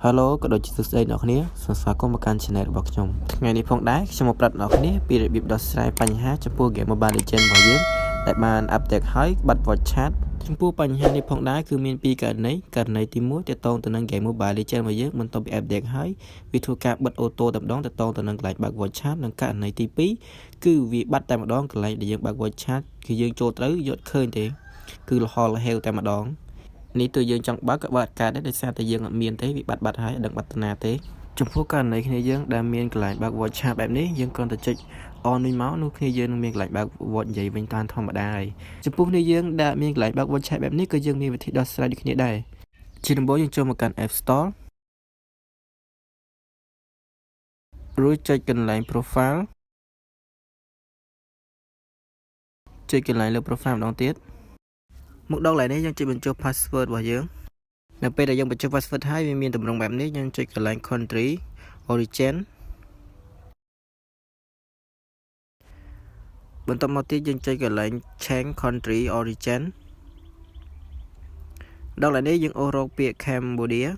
Hello ក៏ដូចជាសួស្តីអ្នកគ្នាសូមស្វាគមន៍មកកាន់ Channel របស់ខ្ញុំថ្ងៃនេះផងដែរខ្ញុំមកប្រាប់អ្នកគ្នាពីរបៀបដោះស្រាយបញ្ហាចំពោះ Game Mobile Legends របស់យើងដែលបាន update ហើយបាត់ voice chat ចំពោះបញ្ហានេះផងដែរគឺមានពីរករណីទី1ទាក់ទងទៅនឹង Game Mobile Legends របស់យើងបន្ទាប់ពី update ហើយវាធ្វើការបិទ auto តែម្ដងទាក់ទងទៅនឹងកន្លែងបើក voice chat និងករណីទី2គឺវាបាត់តែម្ដងកន្លែងដែលយើងបើក voice chat គឺយើងចូលត្រូវយកឃើញទេគឺលហលហេវតែម្ដងនេះទៅយើងចង់បើកក៏បើកកើតដែរដោយសារតែយើងអត់មានទេវាបាត់ហើយអត់ដឹងបាត់ទៅណាទេចំពោះករណីគ្នាយើងដែលមានកន្លែងបើក voice chat បែបនេះយើងគ្រាន់តែចុច on នេះមកនោះគ្នាយើងនឹងមានកន្លែងបើក voice និយាយវិញតាមធម្មតាហើយចំពោះគ្នាយើងដែលមានកន្លែងបើក voice chat បែបនេះក៏យើងមានវិធីដោះស្រាយដូចគ្នាដែរជាដំបូងយើងចូលមកកាន់ App Store រួចចុចកន្លែង profile ចុចកន្លែងលើ profile ម្ដងទៀតមកដល់កន្លែងនេះយើងចុចបញ្ចូល password របស់យើងនៅពេលដែលយើងបញ្ចូល password ហើយវាមានតម្រងបែបនេះយើងចុចកន្លែង country origin បន្ទាប់មកទៀតយើងចុចកន្លែង change country origin ដល់កន្លែងនេះយើងអូសរកពាក្យ Cambodia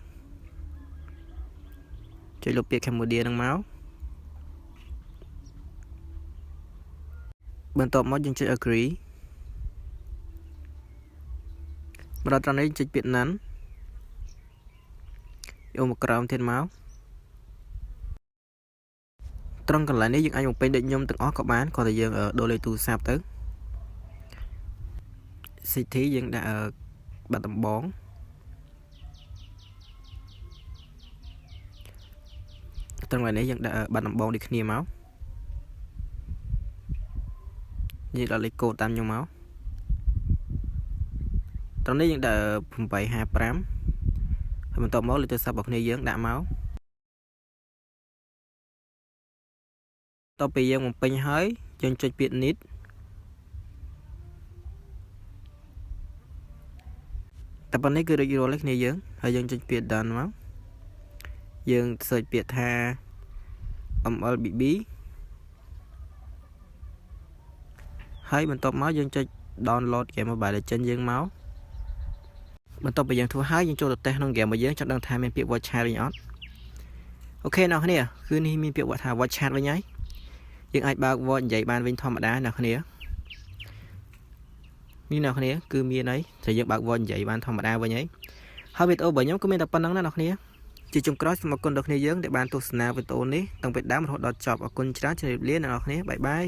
ចុចលុបពាក្យ Cambodia នឹងមកបន្ទាប់មកយើងចុច agree មកដល់ត្រង់នេះចុចពាក្យ none យកមកក្រោមទៀតមកត្រង់កន្លែងនេះយើងអាចបំពេញដូចខ្ញុំទាំងអស់ក៏បានគ្រាន់តែយើងដូរលេខទូរស័ព្ទទៅ city យើងដាក់បាត់ដំបងត្រង់កន្លែងនេះយើងដាក់បាត់ដំបងដូចគ្នាមកយើងដាក់លេខកូដតាមខ្ញុំមកត្រង់នេះយើងដាក់855ហើយបន្ទាប់មកលេខទូរស័ព្ទរបស់គ្នាយើងដាក់មកតទៅពេលយើងបំពេញហើយយើងចុចពាក្យ need តែប៉ុណ្នេះគឺរួចរាល់ហើយគ្នាយើងហើយយើងចុចពាក្យ done មកយើង search ពាក្យថា MLBB ហើយបន្ទាប់មកយើងចុច download Game Mobile Legends យើងមកបន្ទាប់ពីយើងធ្វើហើយយើងចូលទៅតេស្តក្នុង game របស់យើងចង់ដឹងថាមានពាក្យ voice chat វិញអត់អូខេអ្នកគ្នាគឺនេះមានពាក្យថា voice chat វិញហើយយើងអាចបើក voice និយាយបានវិញធម្មតាអ្នកគ្នានេះអ្នកគ្នាគឺមានហើយតែយើងបើក voice និយាយបានធម្មតាវិញហើយវីដេអូរបស់ខ្ញុំក៏មានតែប៉ុណ្្នឹងដែរអ្នកគ្នាជាចុងក្រោយសូមអរគុណដល់គ្នាយើងដែលបានទស្សនាវីដេអូនេះតាំងពីដើមរហូតដល់ចប់អរគុណច្រើនជម្រាបលាអ្នកគ្នាបាយបាយ